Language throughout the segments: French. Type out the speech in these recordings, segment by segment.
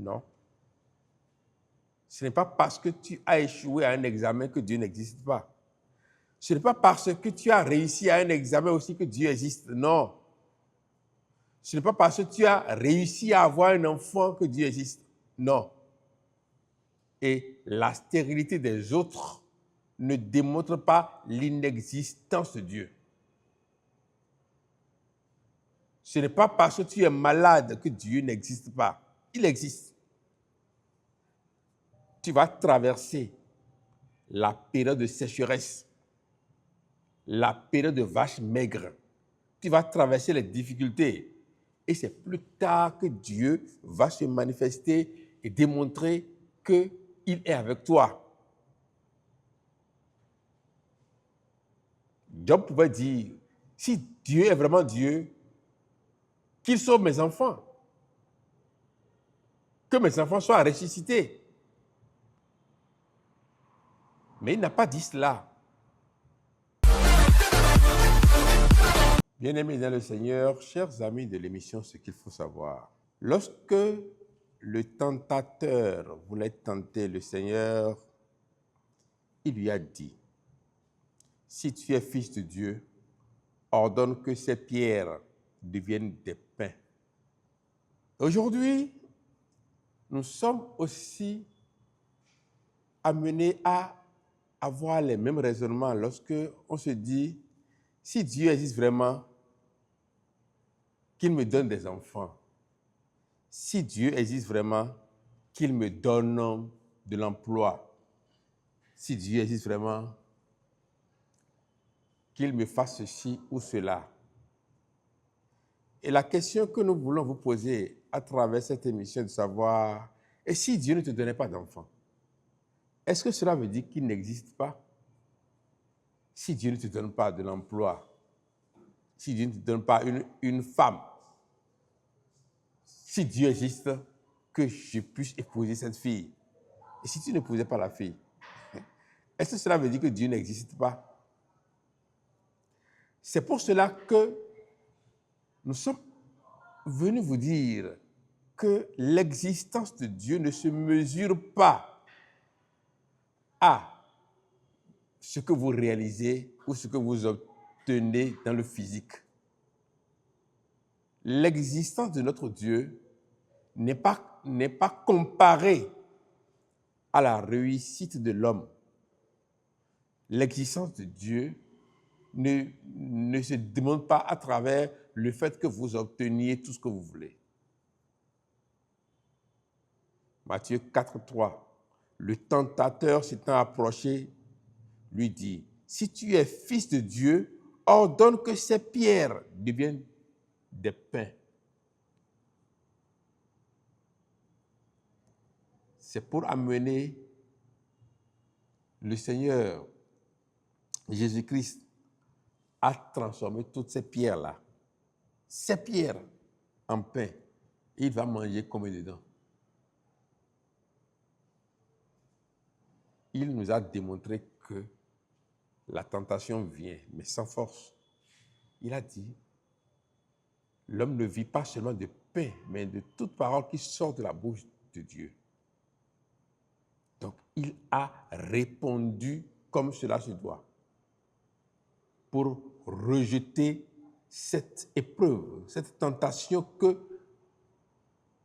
Non. Ce n'est pas parce que tu as échoué à un examen que Dieu n'existe pas. Ce n'est pas parce que tu as réussi à un examen aussi que Dieu existe. Non. Ce n'est pas parce que tu as réussi à avoir un enfant que Dieu existe. Non. Et la stérilité des autres ne démontre pas l'inexistence de Dieu. Ce n'est pas parce que tu es malade que Dieu n'existe pas. Il existe. Tu vas traverser la période de sécheresse, la période de vaches maigres. Tu vas traverser les difficultés. Et c'est plus tard que Dieu va se manifester et démontrer qu'il est avec toi. Job pouvait dire, si Dieu est vraiment Dieu, qu'il sauve mes enfants. Que mes enfants soient ressuscités. Mais il n'a pas dit cela. Bien-aimés dans le Seigneur, chers amis de l'émission Ce qu'il faut savoir, lorsque le tentateur voulait tenter le Seigneur, il lui a dit, si tu es fils de Dieu, ordonne que ces pierres deviennent des pains. Aujourd'hui, nous sommes aussi amenés à avoir les mêmes raisonnements lorsque on se dit, si Dieu existe vraiment, qu'il me donne des enfants. Si Dieu existe vraiment, qu'il me donne de l'emploi. Si Dieu existe vraiment, qu'il me fasse ceci ou cela. Et la question que nous voulons vous poser à travers cette émission de savoir, et si Dieu ne te donnait pas d'enfants, est-ce que cela veut dire qu'il n'existe pas? Si Dieu ne te donne pas de l'emploi, si Dieu ne te donne pas une femme, si Dieu existe, que je puisse épouser cette fille. Et si tu n'épousais pas la fille, est-ce que cela veut dire que Dieu n'existe pas? C'est pour cela que nous sommes venus vous dire que l'existence de Dieu ne se mesure pas à ce que vous réalisez ou ce que vous obtenez dans le physique. L'existence de notre Dieu n'est pas comparée à la réussite de l'homme. L'existence de Dieu ne se démontre pas à travers le fait que vous obteniez tout ce que vous voulez. Matthieu 4,3. Le tentateur s'étant approché, lui dit, si tu es fils de Dieu, ordonne que ces pierres deviennent des pains. C'est pour amener le Seigneur Jésus-Christ à transformer toutes ces pierres-là, ces pierres en pain. Et il va manger comme dedans. Il nous a démontré que la tentation vient, mais sans force. Il a dit, l'homme ne vit pas seulement de pain, mais de toute parole qui sort de la bouche de Dieu. Donc, il a répondu comme cela se doit pour rejeter cette épreuve, cette tentation que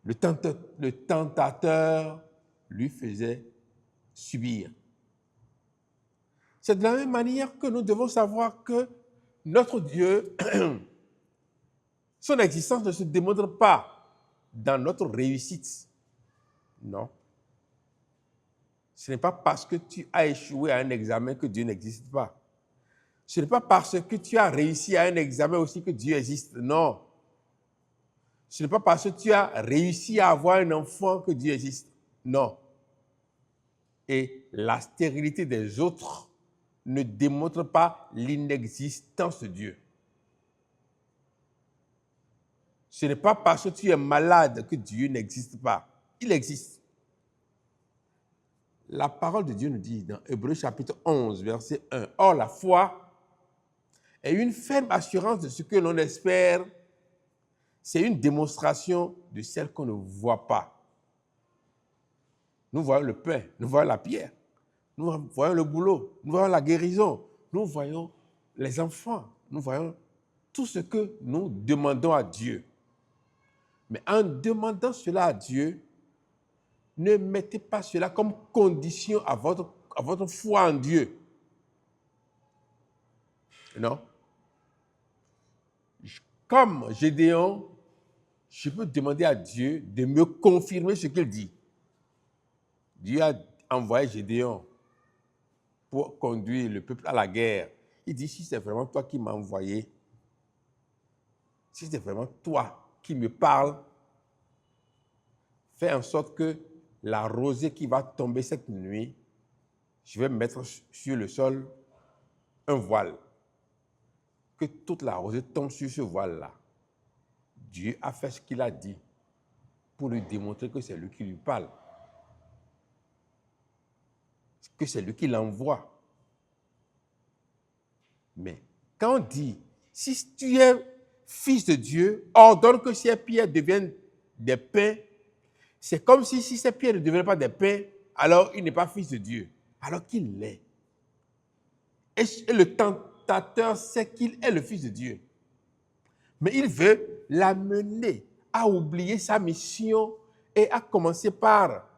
le tentateur lui faisait subir. C'est de la même manière que nous devons savoir que notre Dieu, son existence ne se démontre pas dans notre réussite. Non. Ce n'est pas parce que tu as échoué à un examen que Dieu n'existe pas. Ce n'est pas parce que tu as réussi à un examen aussi que Dieu existe. Non. Ce n'est pas parce que tu as réussi à avoir un enfant que Dieu existe. Non. Et la stérilité des autres ne démontre pas l'inexistence de Dieu. Ce n'est pas parce que tu es malade que Dieu n'existe pas. Il existe. La parole de Dieu nous dit dans Hébreux chapitre 11, verset 1, « Or, la foi est une ferme assurance de ce que l'on espère. C'est une démonstration de celle qu'on ne voit pas. Nous voyons le pain, nous voyons la pierre, nous voyons le boulot, nous voyons la guérison, nous voyons les enfants, nous voyons tout ce que nous demandons à Dieu. Mais en demandant cela à Dieu, ne mettez pas cela comme condition à votre foi en Dieu. Non. Comme Gédéon, je peux demander à Dieu de me confirmer ce qu'il dit. Dieu a envoyé Gédéon pour conduire le peuple à la guerre. Il dit, si c'est vraiment toi qui m'as envoyé, si c'est vraiment toi qui me parles, fais en sorte que la rosée qui va tomber cette nuit, je vais mettre sur le sol un voile. Que toute la rosée tombe sur ce voile-là. Dieu a fait ce qu'il a dit pour lui démontrer que c'est lui qui lui parle. Que c'est lui qui l'envoie. Mais quand on dit, si tu es fils de Dieu, ordonne que ces pierres deviennent des pains, c'est comme si ces pierres ne devenaient pas des pains, alors il n'est pas fils de Dieu, alors qu'il l'est. Et le tentateur sait qu'il est le fils de Dieu. Mais il veut l'amener à oublier sa mission et à commencer par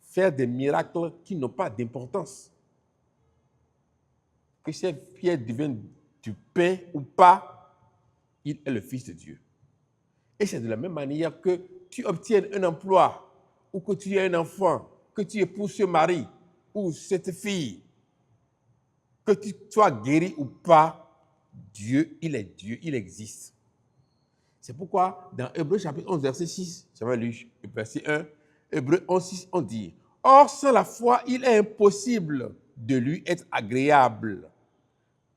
faire des miracles qui n'ont pas d'importance. Que ces pierres deviennent du pain ou pas, il est le Fils de Dieu. Et c'est de la même manière que tu obtiennes un emploi, ou que tu aies un enfant, que tu épouses ce mari ou cette fille, que tu sois guéri ou pas, Dieu, il existe. C'est pourquoi dans Hébreux chapitre 11, verset 6, j'avais lu verset 1, Hébreux 11, 6, on dit, « Or, sans la foi, il est impossible de lui être agréable,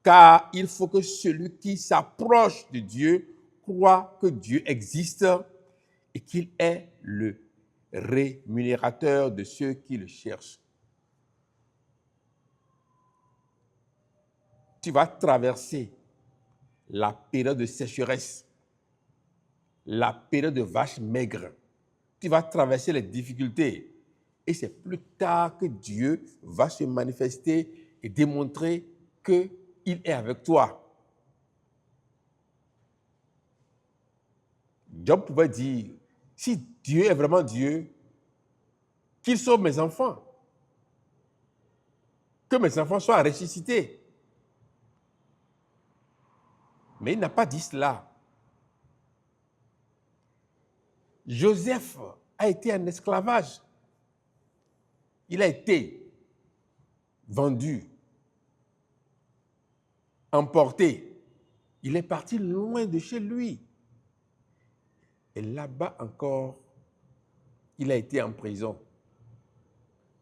car il faut que celui qui s'approche de Dieu croit que Dieu existe et qu'il est le rémunérateur de ceux qui le cherchent. » Tu vas traverser la période de sécheresse, la période de vaches maigres. Tu vas traverser les difficultés. Et c'est plus tard que Dieu va se manifester et démontrer qu'il est avec toi. Job pouvait dire, si Dieu est vraiment Dieu, qu'il sauve mes enfants. Que mes enfants soient ressuscités. Mais il n'a pas dit cela. Joseph a été en esclavage. Il a été vendu, emporté. Il est parti loin de chez lui. Et là-bas encore, il a été en prison.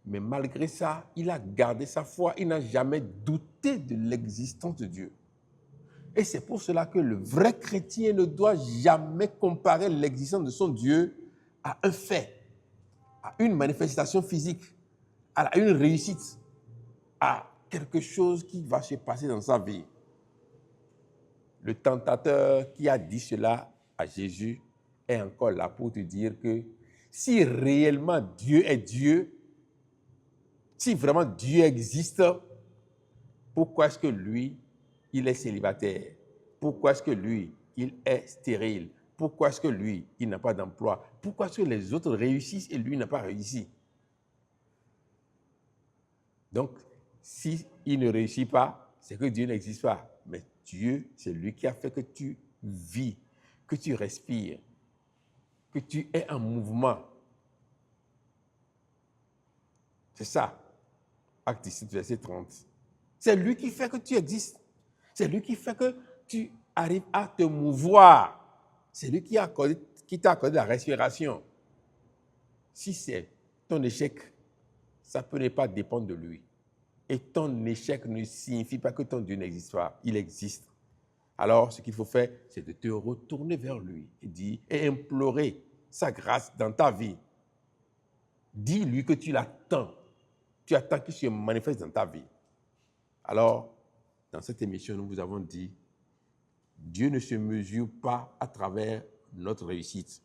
Mais malgré ça, il a gardé sa foi. Il n'a jamais douté de l'existence de Dieu. Et c'est pour cela que le vrai chrétien ne doit jamais comparer l'existence de son Dieu à un fait, à une manifestation physique, à une réussite, à quelque chose qui va se passer dans sa vie. Le tentateur qui a dit cela à Jésus est encore là pour te dire que si réellement Dieu est Dieu, si vraiment Dieu existe, pourquoi est-ce que lui, il est célibataire? Pourquoi est-ce que lui, il est stérile? Pourquoi est-ce que lui, il n'a pas d'emploi? Pourquoi est-ce que les autres réussissent et lui n'a pas réussi? Donc, s'il ne réussit pas, c'est que Dieu n'existe pas. Mais Dieu, c'est lui qui a fait que tu vis, que tu respires, que tu es en mouvement. C'est ça, Acte 17, verset 30. C'est lui qui fait que tu existes. C'est lui qui fait que tu arrives à te mouvoir. C'est lui qui t'a accordé la respiration. Si c'est ton échec, ça peut ne pas dépendre de lui. Et ton échec ne signifie pas que ton Dieu n'existe pas. Il existe. Alors, ce qu'il faut faire, c'est de te retourner vers lui et implorer sa grâce dans ta vie. Dis-lui que tu l'attends. Tu attends qu'il se manifeste dans ta vie. Alors, dans cette émission, nous vous avons dit, Dieu ne se mesure pas à travers notre réussite.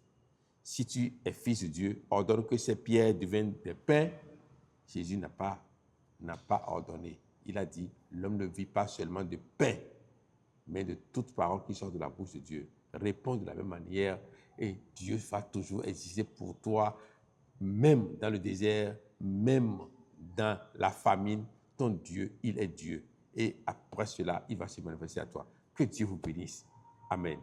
si tu es fils de Dieu, ordonne que ces pierres deviennent des pains. Jésus n'a pas ordonné. Il a dit, l'homme ne vit pas seulement de pain, mais de toute parole qui sort de la bouche de Dieu. Réponds de la même manière et Dieu va toujours exister pour toi, même dans le désert, même dans la famine. Ton Dieu, il est Dieu. Et après cela, il va se manifester à toi. Que Dieu vous bénisse. Amen.